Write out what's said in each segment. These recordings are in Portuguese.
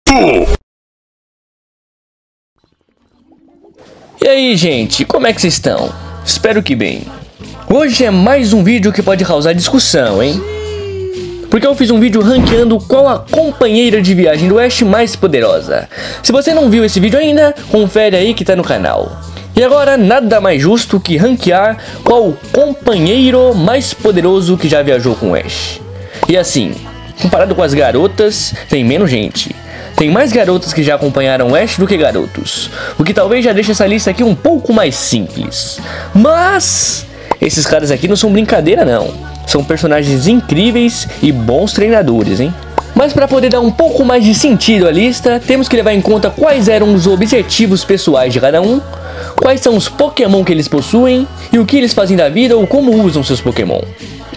E aí, gente, como é que vocês estão? Espero que bem. Hoje é mais um vídeo que pode causar discussão, hein? Porque eu fiz um vídeo ranqueando qual a companheira de viagem do Ash mais poderosa. Se você não viu esse vídeo ainda, confere aí que tá no canal. E agora, nada mais justo que ranquear qual o companheiro mais poderoso que já viajou com o Ash. E assim, comparado com as garotas, tem menos gente. Tem mais garotas que já acompanharam o Ash do que garotos, o que talvez já deixe essa lista aqui um pouco mais simples. Mas esses caras aqui não são brincadeira não, são personagens incríveis e bons treinadores, hein? Mas para poder dar um pouco mais de sentido à lista, temos que levar em conta quais eram os objetivos pessoais de cada um, quais são os Pokémon que eles possuem e o que eles fazem da vida ou como usam seus Pokémon.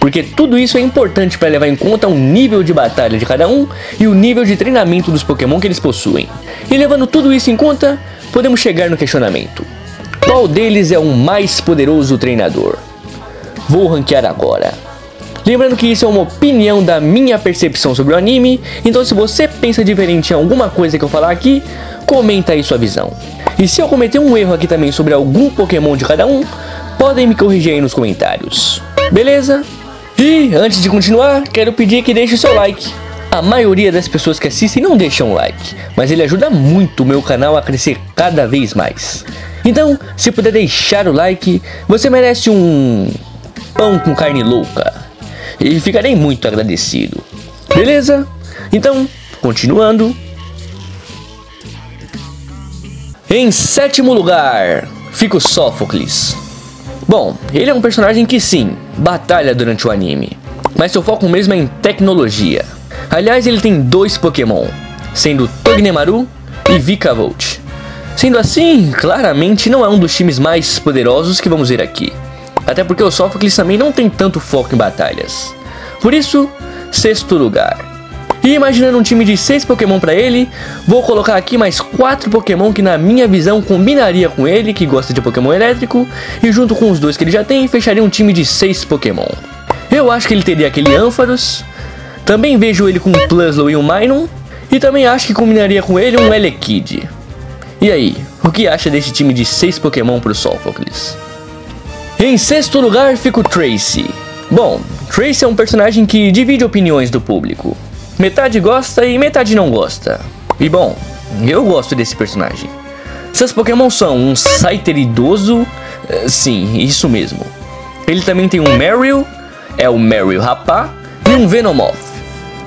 Porque tudo isso é importante para levar em conta o nível de batalha de cada um e o nível de treinamento dos Pokémon que eles possuem. E levando tudo isso em conta, podemos chegar no questionamento: qual deles é o mais poderoso treinador? Vou ranquear agora. Lembrando que isso é uma opinião da minha percepção sobre o anime, então se você pensa diferente em alguma coisa que eu falar aqui, comenta aí sua visão. E se eu cometer um erro aqui também sobre algum Pokémon de cada um, podem me corrigir aí nos comentários. Beleza? E antes de continuar, quero pedir que deixe o seu like. A maioria das pessoas que assistem não deixam like, mas ele ajuda muito o meu canal a crescer cada vez mais. Então, se puder deixar o like, você merece um pão com carne louca. E ficarei muito agradecido. Beleza? Então, continuando. Em sétimo lugar, fica o Sophocles. Bom, ele é um personagem que sim, batalha durante o anime, mas seu foco mesmo é em tecnologia. Aliás, ele tem dois Pokémon, sendo Togedemaru e Vikavolt. Sendo assim, claramente não é um dos times mais poderosos que vamos ver aqui. Até porque o Sophocles também não tem tanto foco em batalhas. Por isso, sexto lugar. E imaginando um time de 6 Pokémon pra ele, vou colocar aqui mais 4 Pokémon que na minha visão combinaria com ele, que gosta de Pokémon elétrico, e junto com os dois que ele já tem, fecharia um time de 6 Pokémon. Eu acho que ele teria aquele Ampharos, também vejo ele com um Plusle e um Minun, e também acho que combinaria com ele um Elekid. E aí, o que acha desse time de 6 Pokémon pro Sophocles? Em sexto lugar fica o Tracy. Bom, Tracy é um personagem que divide opiniões do público. Metade gosta e metade não gosta. E bom, eu gosto desse personagem. Seus Pokémon são um Scyther idoso, sim, isso mesmo. Ele também tem um Marill, é o Marill Rapá, e um Venomoth.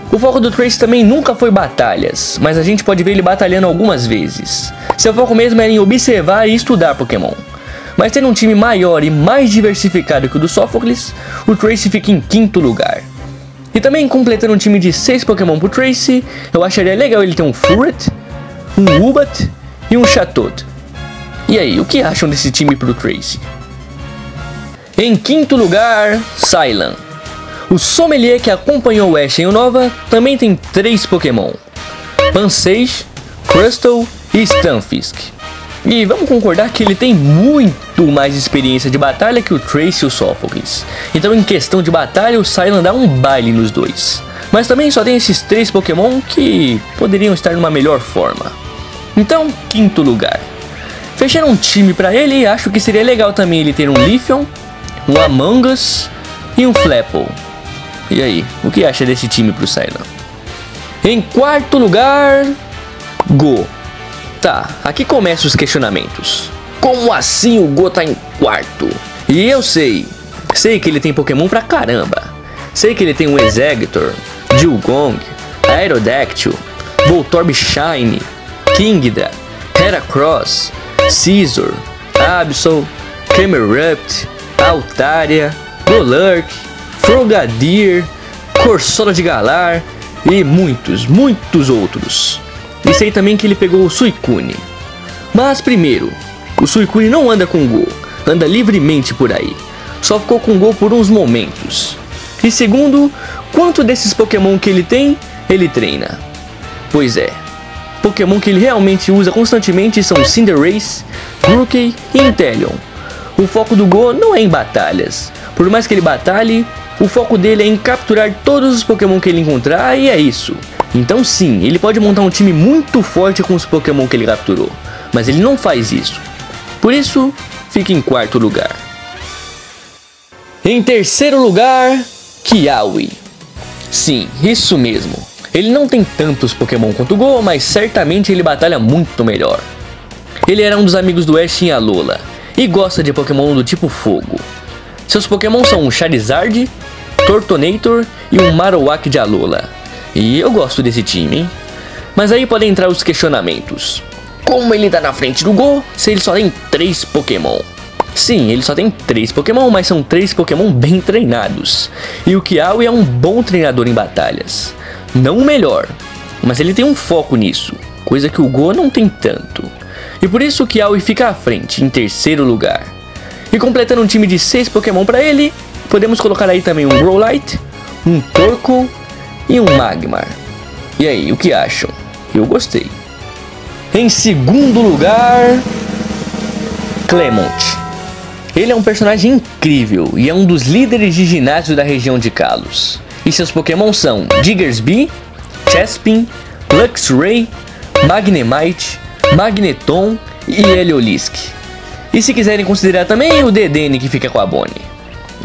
O foco do Trace também nunca foi batalhas, mas a gente pode ver ele batalhando algumas vezes. Seu foco mesmo era em observar e estudar Pokémon. Mas tendo um time maior e mais diversificado que o do Sophocles, o Tracy fica em quinto lugar. E também completando um time de 6 Pokémon pro Tracy, eu acharia legal ele ter um Furret, um Woobat e um Chatot. E aí, o que acham desse time pro Tracy? Em quinto lugar, Sylan. O sommelier que acompanhou o Ash em Unova também tem 3 Pokémon: Pansage, Crustle e Stunfisk. E vamos concordar que ele tem muito mais experiência de batalha que o Tracy e o Sophocles. Então em questão de batalha o Sylan dá um baile nos dois. Mas também só tem esses 3 Pokémon que poderiam estar numa melhor forma. Então, quinto lugar. Fechando um time pra ele, acho que seria legal também ele ter um Leafeon, um Amoonguss e um Flapple. E aí, o que acha desse time pro Sylan? Em quarto lugar, Go. Tá, aqui começam os questionamentos. Como assim o Go tá em quarto? E eu sei que ele tem Pokémon pra caramba. Sei que ele tem um Exeggutor, Dewgong, Aerodactyl, Voltorb Shiny, Kingdra, Heracross, Scizor, Absol, Camerupt, Altaria, Golurk, Frogadier, Corsola de Galar e muitos outros. E sei também que ele pegou o Suicune. Mas primeiro, o Suicune não anda com Go, anda livremente por aí. Só ficou com Go por uns momentos. E segundo, quanto desses Pokémon que ele tem, ele treina? Pois é, Pokémon que ele realmente usa constantemente são Cinderace, Grookey e Inteleon. O foco do Go não é em batalhas. Por mais que ele batalhe, o foco dele é em capturar todos os Pokémon que ele encontrar e é isso. Então sim, ele pode montar um time muito forte com os Pokémon que ele capturou, mas ele não faz isso. Por isso, fica em quarto lugar. Em terceiro lugar, Kiawe. Sim, isso mesmo. Ele não tem tantos Pokémon quanto o Go, mas certamente ele batalha muito melhor. Ele era um dos amigos do Ash em Alola, e gosta de Pokémon do tipo fogo. Seus Pokémon são um Charizard, Tortonator e um Marowak de Alola. E eu gosto desse time, hein? Mas aí podem entrar os questionamentos. Como ele tá na frente do Go, se ele só tem 3 Pokémon? Sim, ele só tem 3 Pokémon, mas são 3 Pokémon bem treinados. E o Kiawe é um bom treinador em batalhas. Não o melhor, mas ele tem um foco nisso, coisa que o Go não tem tanto. E por isso o Kiawe fica à frente, em terceiro lugar. E completando um time de 6 Pokémon para ele, podemos colocar aí também um Growlithe, um Torkoal e um Magmar. E aí, o que acham? Eu gostei. Em segundo lugar, Clemont. Ele é um personagem incrível e é um dos líderes de ginásio da região de Kalos. E seus Pokémon são Diggersby, Chespin, Luxray, Magnemite, Magneton e Heliolisk. E se quiserem considerar também o Dedenne que fica com a Bonnie.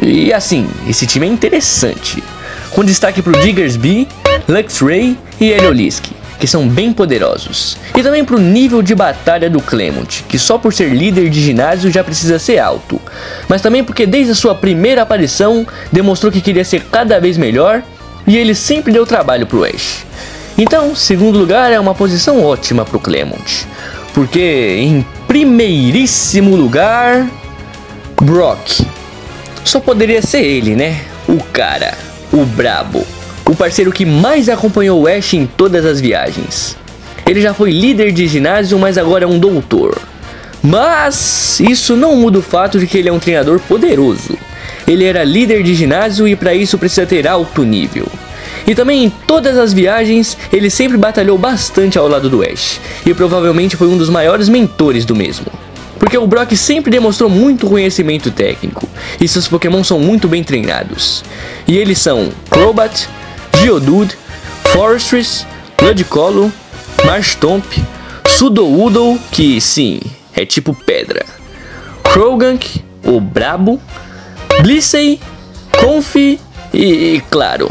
E assim, esse time é interessante, com destaque para o Diggersby, Luxray e Heliolisk, que são bem poderosos. E também para o nível de batalha do Clemont, que só por ser líder de ginásio já precisa ser alto. Mas também porque desde a sua primeira aparição, demonstrou que queria ser cada vez melhor, e ele sempre deu trabalho pro Ash. Então, segundo lugar é uma posição ótima pro Clemont. Porque em primeiríssimo lugar, Brock. Só poderia ser ele, né? O cara, o brabo. O parceiro que mais acompanhou o Ash em todas as viagens. Ele já foi líder de ginásio, mas agora é um doutor. Mas isso não muda o fato de que ele é um treinador poderoso. Ele era líder de ginásio e para isso precisa ter alto nível. E também em todas as viagens, ele sempre batalhou bastante ao lado do Ash. E provavelmente foi um dos maiores mentores do mesmo. Porque o Brock sempre demonstrou muito conhecimento técnico. E seus Pokémon são muito bem treinados. E eles são Crobat, Geodude, Forretress, Ludicolo, Marshtomp, Sudowoodo, que sim, é tipo pedra, Croagunk, o brabo, Blissey, Comfey e claro,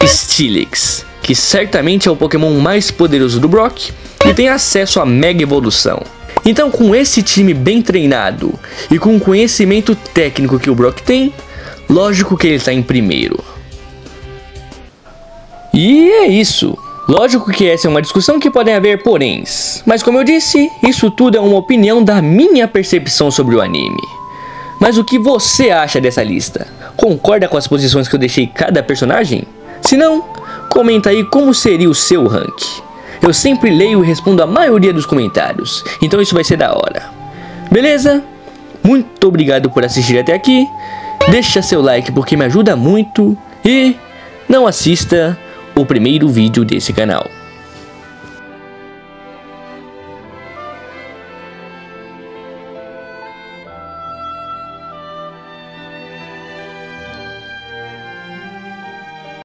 Steelix, que certamente é o Pokémon mais poderoso do Brock e tem acesso à Mega Evolução. Então com esse time bem treinado e com o conhecimento técnico que o Brock tem, lógico que ele está em primeiro. E é isso. Lógico que essa é uma discussão que podem haver poréns, mas como eu disse, isso tudo é uma opinião da minha percepção sobre o anime. Mas o que você acha dessa lista? Concorda com as posições que eu deixei cada personagem? Se não, comenta aí como seria o seu rank. Eu sempre leio e respondo a maioria dos comentários, então isso vai ser da hora. Beleza? Muito obrigado por assistir até aqui, deixa seu like porque me ajuda muito e não assista o primeiro vídeo desse canal.